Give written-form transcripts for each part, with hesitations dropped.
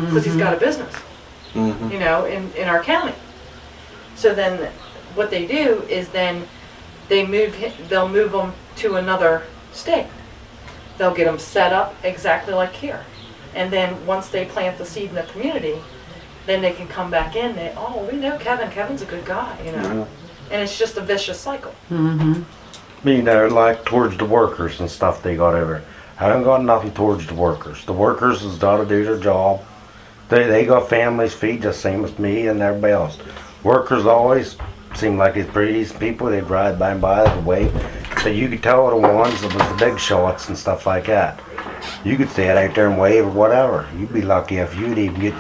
because he's got a business, you know, in our county. So then what they do is then they'll move them to another state. They'll get them set up exactly like here. And then once they plant the seed in the community, then they can come back in. We know Kevin. Kevin's a good guy, you know. And it's just a vicious cycle. You know, like towards the workers and stuff they got over. I don't got nothing towards the workers. The workers has got to do their job. They got families feed just same as me and everybody else. Workers always seem like it's pretty decent people. They'd ride by and by the way. So you could tell the ones that was the big shots and stuff like that. You could stand out there and wave or whatever. You'd be lucky if you'd even get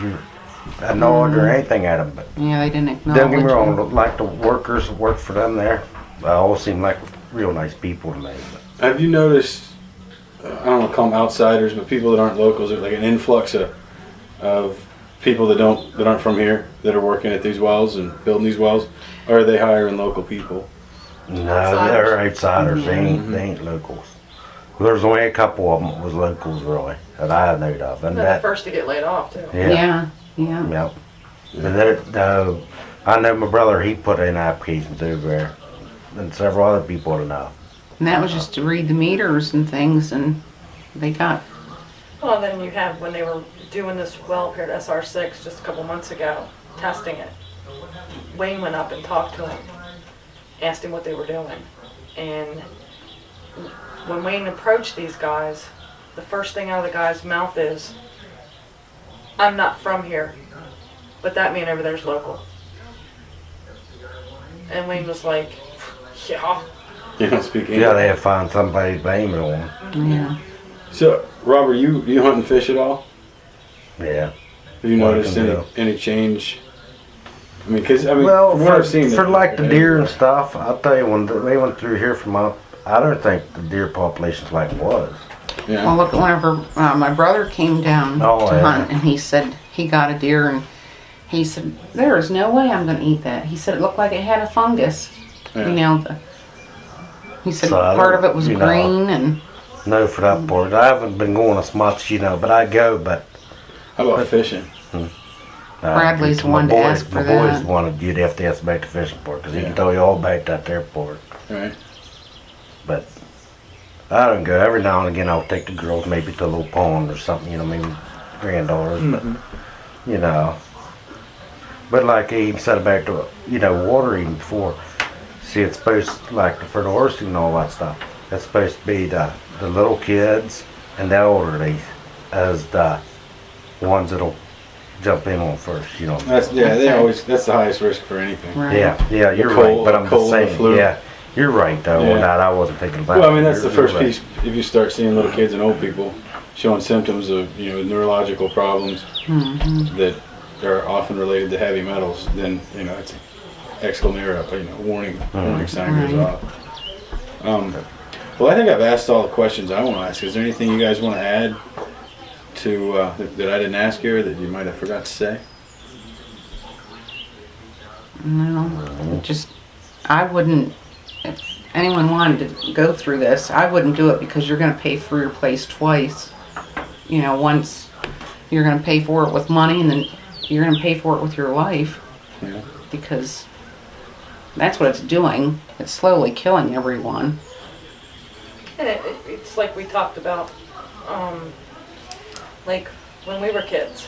a nod or anything at them. But yeah, they didn't acknowledge. don't get me wrong, like the workers that work for them there, they all seem like real nice people to me. But have you noticed, I don't want to call them outsiders, but people that aren't locals, there's like an influx of people that aren't from here that are working at these wells and building these wells? Or are they hiring local people? no, they're outsiders. They ain't locals. There's only a couple of them that was locals really that I know of, and They're the first to get laid off too. Yeah. Yep. But I know my brother. He put in applications over there, and several other people to know. And that was just to read the meters and things, and they got. Well, then you have when they were doing this well up here at SR6 just a couple months ago, testing it. Wayne went up and talked to him, asked him what they were doing, and when Wayne approached these guys, the first thing out of the guy's mouth is, "I'm not from here, but that man over there's local." And Wayne was like, "Yeah." You don't speak English? Yeah, they have to find somebody to blame it on. Yeah. So, Robert, you hunt and fish at all? Yeah. Have you Well, I noticed can do. any change? I mean, Well, from what I've seen, for like the deer and stuff, I'll tell you, when they went through here from up, I don't think the deer population's like it was. Yeah. Well, look, whenever my brother came down to hunt, and he said he got a deer, and he said, "There is no way I'm going to eat that." He said it looked like it had a fungus. Yeah. You know, he said So part of it was you know, green, and No, for that part. I haven't been going as much, you know, but I go, but How about fishing? Bradley's the my one to ask for My boys that. wanted you'd have to ask about the fishing part, because he Yeah. can tell you all about that there part. Right. But I don't go. Every now and again I'll take the girls maybe to a little pond or something, you know, maybe granddaughters, but, you know. But like he said about the, you know, water even before, see it's supposed, like for the horse and all that stuff, it's supposed to be the little kids and the elderly as the ones that'll jump in on first, you know. That's the highest risk for anything. right. Yeah, you're cold- right, but I'm cold just and saying, flu. yeah, you're right though, on Yeah. that I wasn't thinking about. Well, I mean, that's the You're first right. piece. If you start seeing little kids and old people showing symptoms of, you know, neurological problems that are often related to heavy metals, then, you know, it's warning sign goes off. Well, I think I've asked all the questions I want to ask. Is there anything you guys want to add to that I didn't ask you or that you might have forgot to say? No, just I wouldn't. If anyone wanted to go through this, I wouldn't do it because you're going to pay for your place twice. You know, once you're going to pay for it with money, and then you're going to pay for it with your life. Yeah. Because that's what it's doing. It's slowly killing everyone. And it's like we talked about, like when we were kids.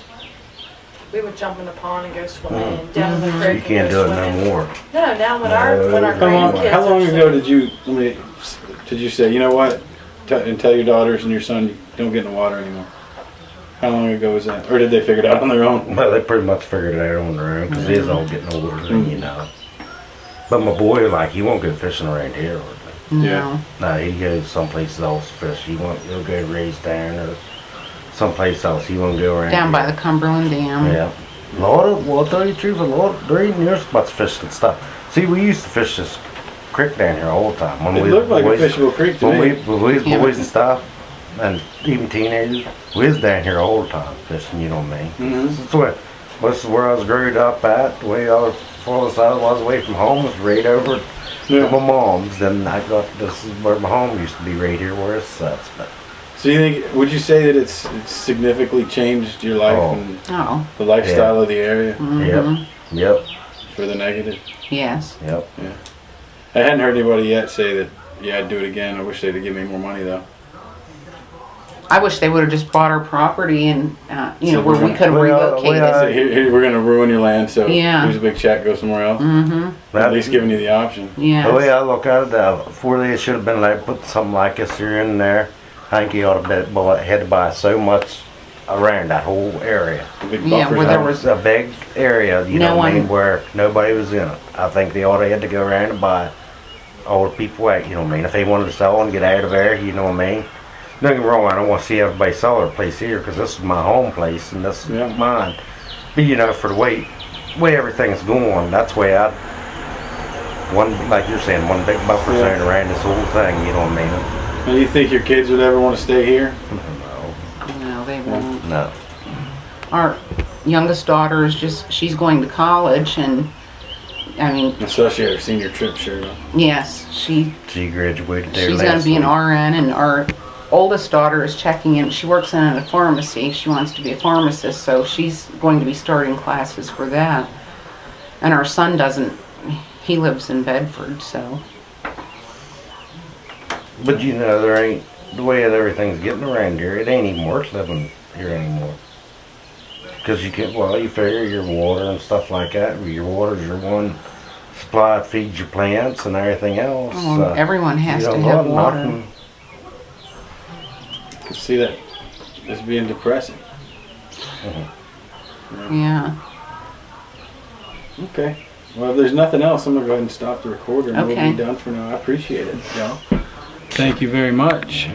We would jump in the pond and go swimming, down in the creek. You can't do it no more. No, now when our grandkids. How long are ago did you say, you know what, and tell your daughters and your son, don't get in the water anymore? How long ago was that? Or did they figure it out on their own? Well, they pretty much figured it out on their own, because he's all getting older, you know. But my boy, like, he won't go fishing around here with me. Yeah. No, he goes someplace else to fish. He'll go raise down or someplace else. He won't go around Down by here. the Cumberland Dam. Yeah. Well, I'll tell you the truth, there ain't near as much fish and stuff. See, we used to fish this creek down here all the time. When It we looked was like a boys, fishable creek to when me. we was Yeah. boys and stuff, and even teenagers, we was down here all the time fishing, you know what I mean? This is where I was growing up at, the way I was, farthest I was away from home was right over to my mom's, and this is where my home used to be, right here where it sits. But So you think? Would you say that it's significantly changed your life Oh. and Oh, the lifestyle of the area mhm. Yep. for the negative? Yes. Yep. I hadn't heard anybody yet say that. Yeah, I'd do it again. I wish they'd give me more money though. I wish they would have just bought our property and, you know, So where we're we could have gonna- relocated. So here, we're gonna ruin your land. So Yeah. here's a big check. Go somewhere else. Mm-hmm. At least giving you the option. Yes. The way I look at it, before they should have been like put something like this here in there. I think you ought to had to buy so much around that whole area. A big Yeah, buffer where there zone. was- A big area, you No know what I mean, one- where nobody was in it. I think they ought to had to go around and buy all the people out, you know what I mean? If they wanted to sell and get out of there, you know what I mean? Don't get me wrong, I don't want to see everybody sell their place here because this is my home place and this is Yeah. mine. But you know, for the way everything's going, that's why like you're saying, one big buffer Yeah. zone around this whole thing, you know what I mean? Do you think your kids would ever want to stay here? No, they won't. No. Our youngest daughter is she's going to college and, I mean, So she had her senior trip shirt on. yes, she She graduated there she's going last to be an week. RN, and our oldest daughter is checking in. She works in a pharmacy. She wants to be a pharmacist, so she's going to be starting classes for that. And our son doesn't. He lives in Bedford, so. But you know, there ain't, the way that everything's getting around here, it ain't even worth living here anymore. Because you can, well, you figure your water and stuff like that, your water's your one supply that feeds your plants and everything else. Oh, everyone has you to know have what, water. nothing- I could see that as being depressing. Yeah. Okay. Well, if there's nothing else, I'm gonna go ahead and stop the recorder and Okay. we'll be done for now. I appreciate it, y'all. Thank you very much.